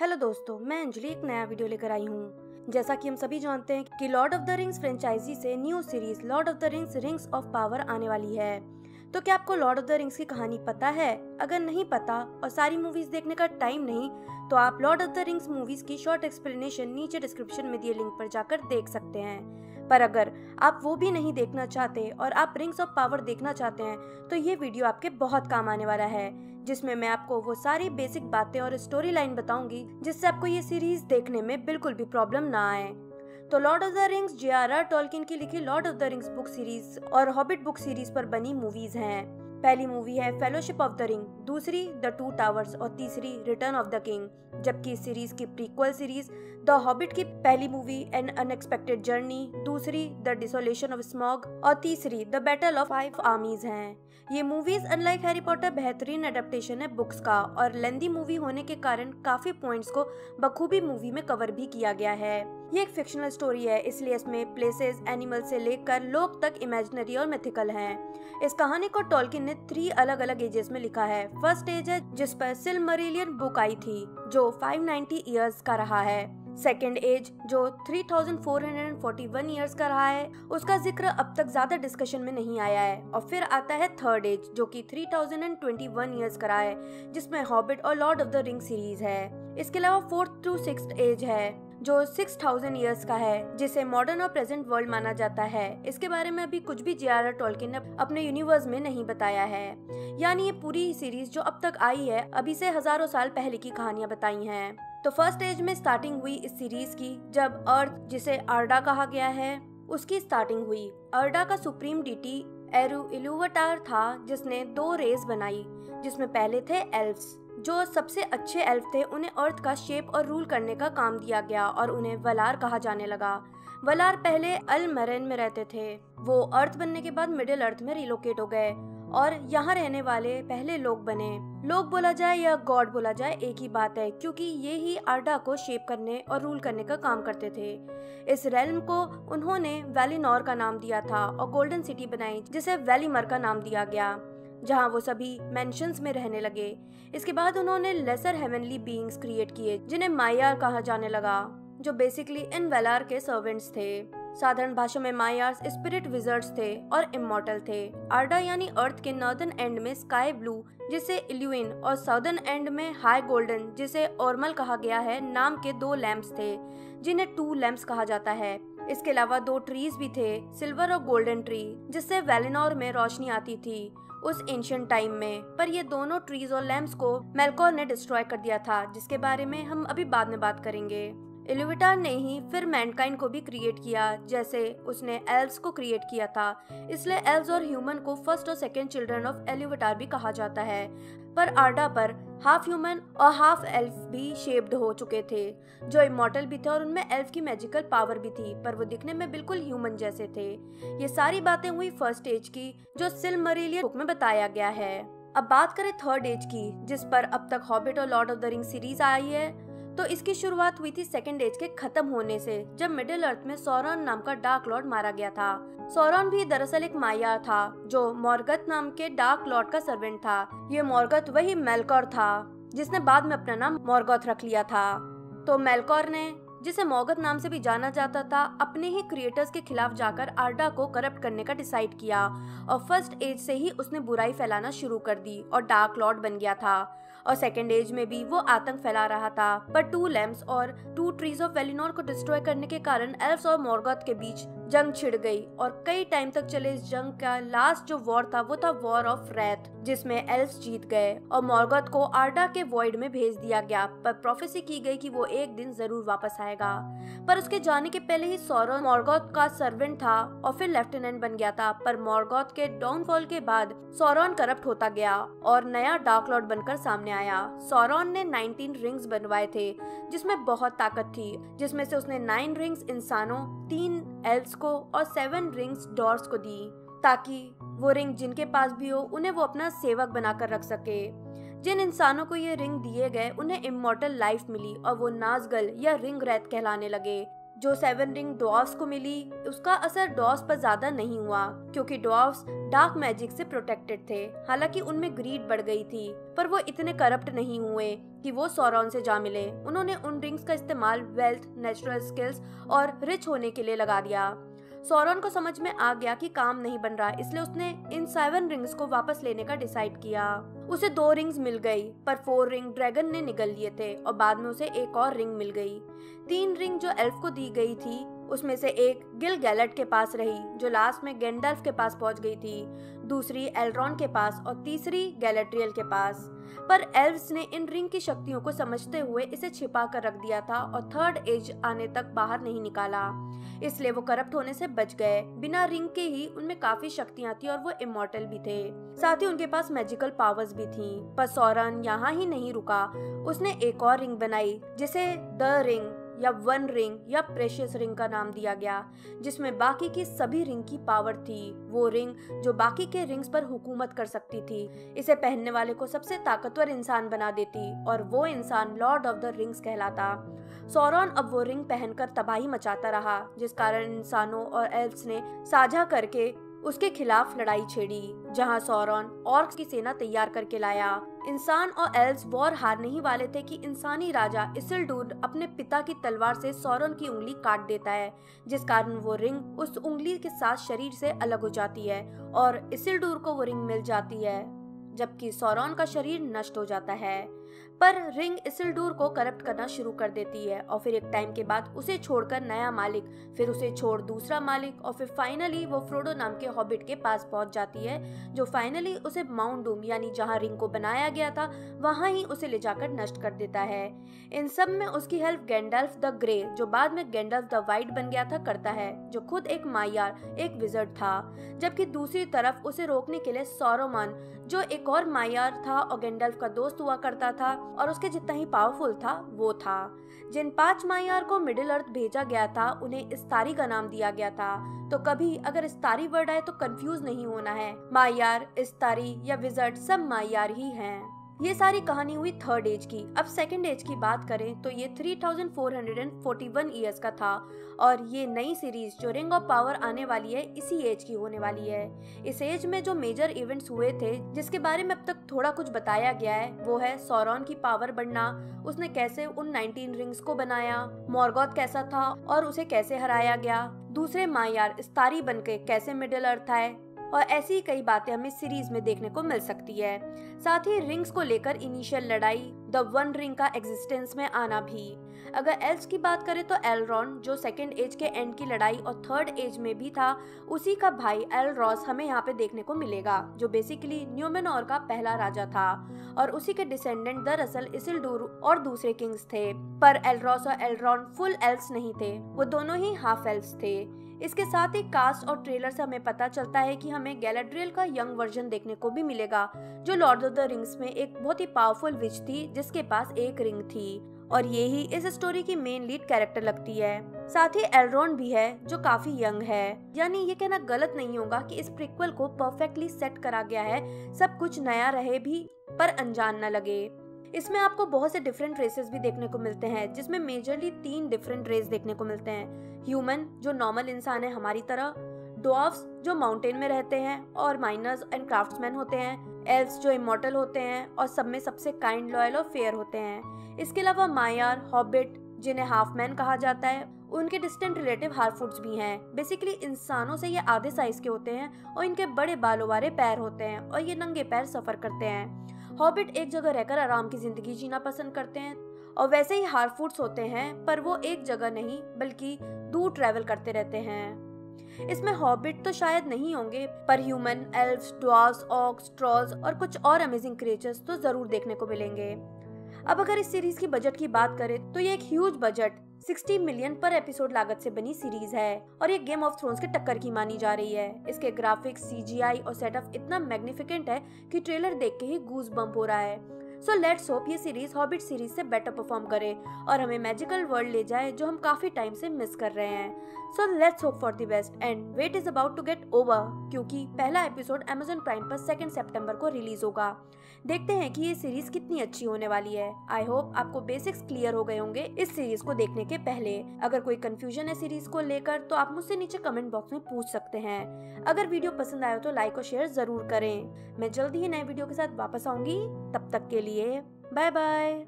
Hello दोस्तों, मैं अंजलि एक नया वीडियो लेकर आई हूँ। जैसा कि हम सभी जानते हैं कि Lord of the Rings franchise से new series Lord of the Rings Rings of Power आने वाली है। तो क्या आपको लॉर्ड ऑफ द रिंग्स की कहानी पता है? अगर नहीं पता और सारी मूवीज देखने का टाइम नहीं, तो आप Lord of the rings movies की शॉर्ट एक्सप्लेनेशन नीचे डिस्क्रिप्शन में दिए लिंक पर जाकर देख सकते हैं। पर अगर आप वो भी नहीं देखना चाहते और आप रिंग्स ऑफ पावर देखना चाहते हैं, तो ये वीडियो आपके बहुत काम आने वाला है, जिसमें मैं आपको वो सारी बेसिक बातें और स्टोरी लाइन बताऊंगी जिससे आपको ये सीरीज देखने में बिल्कुल भी प्रॉब्लम ना आए। तो Lord of the rings J.R.R. Tolkien की लिखी Lord of the rings book series और हॉबिट बुक सीरीज पर बनी मूवीज हैं। पहली मूवी है फेलोशिप ऑफ द रिंग, दूसरी द टू टावर्स और तीसरी रिटर्न ऑफ द किंग। जबकि इस सीरीज की प्रीक्वल सीरीज द हॉबिट की पहली मूवी एन अनएक्सपेक्टेड जर्नी, दूसरी द डिसोलेशन ऑफ स्मॉग और तीसरी द बैटल ऑफ 5 आर्मीज हैं। ये मूवीज अनलाइक हैरी पॉटर बेहतरीन एडेप्टेशन है बुक्स का और लेंदी मूवी होने के कारण काफी पॉइंट्स को बखूबी मूवी में कवर भी किया गया है। ये एक फिक्शनल स्टोरी है, इसलिए इसमें प्लेसेस, एनिमल से लेकर लोग तक इमेजिनरी और मिथिकल हैं। इस कहानी को टॉल्किन ने 3 अलग अलग एजेस में लिखा है। फर्स्ट एज है जिस पर सिलमरिलियन बुक आई थी, जो 590 इयर्स का रहा है। सेकेंड एज जो 3441 इयर्स का रहा है, उसका जिक्र अब तक ज्यादा डिस्कशन में नहीं आया है। और फिर आता है थर्ड एज जो कि 3021 इयर्स का रहा है, जिसमें हॉबिट और Lord of the Ring series है। इसके अलावा फोर्थ टू सिक्स्थ एज है जो 6000 इयर्स का है, जिसे मॉडर्न और प्रेजेंट वर्ल्ड माना जाता है। इसके बारे में अभी कुछ भी J.R.R. टॉल्किन ने अपने यूनिवर्स में नहीं बताया है। यानी ये पूरी सीरीज जो अब तक आई है, अभी से हजारों साल पहले की कहानियां बताई हैं। तो फर्स्ट एज में स्टार्टिंग हुई इस सीरीज की जब अर्थ, जिसे अर्डा कहा गया है, उसकी स्टार्टिंग हुई। अर्डा का सुप्रीम डीटी eru इलुवटार था, जिसने 2 रेस बनाई, जिसमें पहले थे एल्व्स, जो सबसे अच्छे एल्फ थे। उन्हें अर्थ का शेप और रूल करने का काम दिया गया और उन्हें वलार कहा जाने लगा। वलार पहले अल मरेन में रहते थे। वो अर्थ बनने के बाद मिडिल अर्थ में रिलोकेट हो गए और यहाँ रहने वाले पहले लोग बने। लोग बोला जाए या गॉड बोला जाए, एक ही बात है, क्योंकि ये ही अर्डा को शेप करने और रूल करने का काम करते थे। इस रेल्म को उन्होंने वैलिनोर का नाम दिया था और गोल्डन सिटी बनाई, जिसे वैलीमर का नाम दिया गया, जहाँ वो सभी मेंशंस में रहने लगे। इसके बाद उन्होंने लेसर हेवनली बीइंग्स क्रिएट किए, जिन्हें मायार कहा जाने लगा, जो बेसिकली इन वेलार के सर्वेंट्स थे। साधारण भाषा में मायार्स स्पिरिट विजर्ड्स थे और इमॉर्टल थे। अर्डा यानी अर्थ के नॉर्दर्न एंड में स्काई ब्लू, जिसे इल्यूइन, और साउदर्न एंड में हाई गोल्डन, जिसे ओरमल कहा गया है, नाम के 2 लैम्प्स थे, जिन्हें 2 लैम्प्स कहा जाता है। इसके अलावा 2 ट्रीज भी थे, सिल्वर और गोल्डन ट्री, जिससे वैलिनोर में रोशनी आती थी उस एंशिएंट टाइम में। पर ये दोनों ट्रीज और लैम्प्स को मेलकॉर ने डिस्ट्रॉय कर दिया था, जिसके बारे में हम अभी बाद में बात करेंगे। इलुवटार ने ही फिर मैनकाइंड को भी क्रिएट किया, जैसे उसने एल्व्स को क्रिएट किया था। इसलिए एल्व्स और ह्यूमन को फर्स्ट और सेकंड चिल्ड्रन ऑफ इलुवटार भी कहा जाता है। पर अर्डा पर हाफ ह्यूमन और हाफ एल्फ भी शेप्ड हो चुके थे, जो इमॉर्टल भी थे और उनमें एल्फ की मैजिकल पावर भी थी, पर वो दिखने में बिल्कुल ह्यूमन जैसे थे। ये सारी बातें हुई फर्स्ट एज की, जो सिलमरिलियन बुक में बताया गया है। अब बात करें थर्ड एज की, जिस पर अब तक हॉबिट और Lord of the Ring series आई है। तो इसकी शुरुआत हुई थी सेकंड एज के खत्म होने से, जब मिडिल अर्थ में सौरन नाम का डार्क लॉर्ड मारा गया था। सौरन भी दरअसल एक मायार था, जो मॉर्गथ नाम के डार्क लॉर्ड का सर्वेंट था। ये मॉर्गथ वही मेलकॉर था, जिसने बाद में अपना नाम मॉर्गोथ रख लिया था। तो मेलकॉर ने, जिसे मॉर्गथ नाम से भी जाना जाता था, अपने ही क्रिएटर्स के खिलाफ जाकर अर्डा को करप्ट करने का डिसाइड किया और फर्स्ट एज से ही उसने बुराई फैलाना शुरू कर दी और डार्क लॉर्ड बन गया था। और सेकेंड एज में भी वो आतंक फैला रहा था। पर 2 लैम्प्स और 2 ट्रीज ऑफ वैलिनोर को डिस्ट्रॉय करने के कारण एल्व्स और मॉर्गोथ के बीच जंग छिड़ गई और कई टाइम तक चले इस जंग का लास्ट जो वॉर था, वो था वॉर ऑफ रेथ, जिसमें एल्व्स जीत गए और मॉर्गोथ को अर्डा के वॉइड में भेज दिया गया। पर प्रोफेसी की गई कि वो एक दिन जरूर वापस आएगा। पर उसके जाने के पहले ही सौरन मॉर्गोथ का सर्वेंट था और फिर लेफ्टिनेंट बन गया था। पर मॉर्गोथ के डाउनफॉल के बाद सौरन करप्ट होता गया और नया डार्क लॉर्ड बनकर सामने आया। सौरन ने 19 रिंग्स बनवाए थे, जिसमें बहुत ताकत थी, जिसमें से उसने 9 रिंग्स इंसानों, 3 एल्व्स को और 7 रिंग्स डॉर्स को दी, ताकि वो रिंग जिनके पास भी हो, उन्हें वो अपना सेवक बनाकर रख सके। जिन इंसानों को ये रिंग दिए गए, उन्हें इमॉर्टल लाइफ मिली और वो नाजगल या रिंग रैत कहलाने लगे। जो 7 रिंग ड्वार्फ्स को मिली उसका असर ड्वार्फ्स पर ज्यादा नहीं हुआ, क्योंकि ड्वार्फ्स डार्क मैजिक से प्रोटेक्टेड थे। हालांकि उनमें ग्रीड बढ़ गई थी, पर वो इतने करप्ट नहीं हुए कि वो सौरॉन से जा मिले। उन्होंने उन रिंग्स का इस्तेमाल वेल्थ, नेचुरल स्किल्स और रिच होने के लिए लगा दिया। सौरॉन को समझ में आ गया कि काम नहीं बन रहा, इसलिए उसने इन 7 रिंग्स को वापस लेने का डिसाइड किया। उसे 2 रिंग्स मिल गई, पर 4 रिंग ड्रैगन ने निगल लिए थे और बाद में उसे एक और रिंग मिल गई। 3 रिंग जो एल्फ को दी गई थी उसमें से एक गिल गैलेट के पास रही, जो लास्ट में गैंडल्फ के पास पहुंच गई थी, दूसरी एल्रॉन के पास और तीसरी गैलेट्रियल के पास। पर एल्व्स ने इन रिंग की शक्तियों को समझते हुए इसे छिपा कर रख दिया था और 3rd एज आने तक बाहर नहीं निकाला, इसलिए वो करप्ट होने से बच गए। बिना रिंग के ही उनमें काफी शक्तियां थी और वो इमॉर्टल भी थे, साथ ही उनके पास मैजिकल पावर्स भी थी। पर सौरन यहाँ ही नहीं रुका, उसने एक और रिंग बनाई जिसे द रिंग या 1 रिंग या प्रेशियस रिंग का नाम दिया गया, जिसमें बाकी की सभी रिंग की पावर थी। वो रिंग जो बाकी के रिंग्स पर हुकूमत कर सकती थी, इसे पहनने वाले को सबसे ताकतवर इंसान बना देती और वो इंसान लॉर्ड ऑफ द रिंग्स कहलाता। सौरॉन अब वो रिंग पहनकर तबाही मचाता रहा, जिस कारण इंसानों और एल्फ्स ने साझा करके उसके खिलाफ लड़ाई छेड़ी, जहां सौरॉन ऑर्क्स की सेना तैयार करके लाया। इंसान और एल्व्स वॉर हारने ही वाले थे कि इंसानी राजा इसिल्डूर अपने पिता की तलवार से सौरॉन की उंगली काट देता है, जिस कारण वो रिंग उस उंगली के साथ शरीर से अलग हो जाती है और इसिल्डूर को वो रिंग मिल जाती है, जबकि सौरॉन का शरीर नष्ट हो जाता है। पर रिंग इसिल्डूर को करप्ट करना शुरू कर देती है और फिर एक टाइम के बाद उसे छोड़कर नया मालिक, फिर उसे छोड़ दूसरा मालिक और फिर फाइनली वो फ्रोडो नाम के हॉबिट के पास पहुंच जाती है, जो फाइनली उसे माउंट डूम यानी जहां रिंग को बनाया गया था वहां ही उसे ले जाकर नष्ट कर देता है। इन सब में उसकी हेल्प गैंडल्फ द ग्रे, जो बाद में गैंडल्फ द वाइट बन गया था, करता है, जो खुद एक मायार, एक विजर्ड था। जबकि दूसरी तरफ उसे रोकने के लिए सौरोमन, जो एक और मायार था और गैंडल्फ का दोस्त हुआ करता था और उसके जितना ही पावरफुल था, वो था। जिन 5 मायार को मिडिल अर्थ भेजा गया था उन्हें इस्तारी का नाम दिया गया था। तो कभी अगर इस्तारी वर्ड आए तो कंफ्यूज नहीं होना है, मायार, इस्तारी या विजर्ड सब मायार ही हैं। ये सारी कहानी हुई 3rd एज की। अब 2nd एज की बात करें तो ये 3441 ईयर्स का था और ये नई सीरीज जो रिंग ऑफ पावर आने वाली है इसी एज की होने वाली है। इस एज में जो मेजर इवेंट्स हुए थे जिसके बारे में अब तक थोड़ा कुछ बताया गया है, वो है सौरॉन की पावर बढ़ना, उसने कैसे उन 19 रिंग्स को बनाया, मॉर्गोथ कैसा था और उसे कैसे हराया गया, दूसरे मायार इस्तारी बनके कैसे मिडिल अर्थ आए, और ऐसी ही कई बातें हमें सीरीज में देखने को मिल सकती है। साथ ही रिंग्स को लेकर इनिशियल लड़ाई, द 1 रिंग का एग्जिस्टेंस में आना भी। अगर एल्व्स की बात करें तो एलरॉन, जो 2nd एज के एंड की लड़ाई और 3rd एज में भी था, उसी का भाई एलरॉस हमें यहाँ पे देखने को मिलेगा, जो बेसिकली न्यूमेनोर का पहला राजा था और उसी के डिसेंडेंट दरअसल इसिल्डूर और दूसरे किंग्स थे। पर एलरॉस और एलरॉन फुल एल्व्स नहीं थे, वो दोनों ही हाफ एल्व्स थे। इसके साथ ही कास्ट और ट्रेलर से हमें पता चलता है कि हमें गैलाड्रियल का यंग वर्जन देखने को भी मिलेगा, जो लॉर्ड ऑफ द रिंग्स में एक बहुत ही पावरफुल विच थी जिसके पास एक रिंग थी और ये ही इस स्टोरी की मेन लीड कैरेक्टर लगती है। साथ ही एलरॉन भी है जो काफी यंग है, यानी ये कहना गलत नहीं होगा कि इस प्रीक्वल को परफेक्टली सेट करा गया है, सब कुछ नया रहे भी पर अनजान न लगे। इसमें आपको बहुत से डिफरेंट रेसेस भी देखने को मिलते हैं, जिसमें मेजरली 3 डिफरेंट रेस देखने को मिलते हैं। ह्यूमन जो नॉर्मल इंसान है हमारी तरह, ड्वार्फ्स जो माउंटेन में रहते हैं और माइनर्स एंड क्राफ्ट्समैन होते हैं, एल्व्स जो इमॉर्टल होते हैं और सब में सबसे काइंड, लॉयल और फेयर होते हैं। इसके अलावा मायार, हॉबिट जिन्हें हाफ मैन कहा जाता है, उनके डिस्टेंट रिलेटिव हार्फुट्स भी हैं। बेसिकली इंसानों से ये आधे साइज के होते हैं और इनके बड़े बालों वाले पैर होते हैं और ये नंगे पैर सफर करते हैं। हॉबिट एक जगह रहकर आराम की जिंदगी जीना पसंद करते हैं और वैसे ही हार्फुट्स होते हैं, पर वो एक जगह नहीं बल्कि दूर ट्रैवल करते रहते हैं। इसमें हॉबिट तो शायद नहीं होंगे, पर human, elves, dwarfs, orcs, trolls और कुछ और अमेजिंग क्रिएचर्स तो जरूर देखने को मिलेंगे। अब अगर इस सीरीज की बजट की बात करें तो ये एक ह्यूज बजट 60 मिलियन पर एपिसोड लागत से बनी सीरीज है और ये गेम ऑफ थ्रोन्स के टक्कर की मानी जा रही है। इसके ग्राफिक्स, सीजीआई और सेटअप इतना मैग्निफिकेंट है कि ट्रेलर देख के ही गूज बम्प हो रहा है। सो लेट्स होप ये सीरीज हॉबिट सीरीज से बेटर परफॉर्म करे और हमें मैजिकल वर्ल्ड ले जाए जो हम काफी टाइम से मिस कर रहे हैं। So let's hope for the best and wait is about to get over, क्योंकि पहला एपिसोड Amazon प्राइम पर 2 सितंबर को रिलीज होगा। देखते हैं कि ये सीरीज कितनी अच्छी होने वाली है। आई होप आपको बेसिक्स क्लियर हो गए होंगे इस सीरीज को देखने के पहले। अगर कोई कंफ्यूजन है सीरीज को लेकर तो आप मुझसे नीचे कमेंट बॉक्स में पूछ सकते हैं। अगर वीडियो पसंद आया तो लाइक और शेयर जरूर करें। मैं जल्दी ही नए वीडियो के साथ वापस आऊंगी, तब तक के लिए बाय बाय।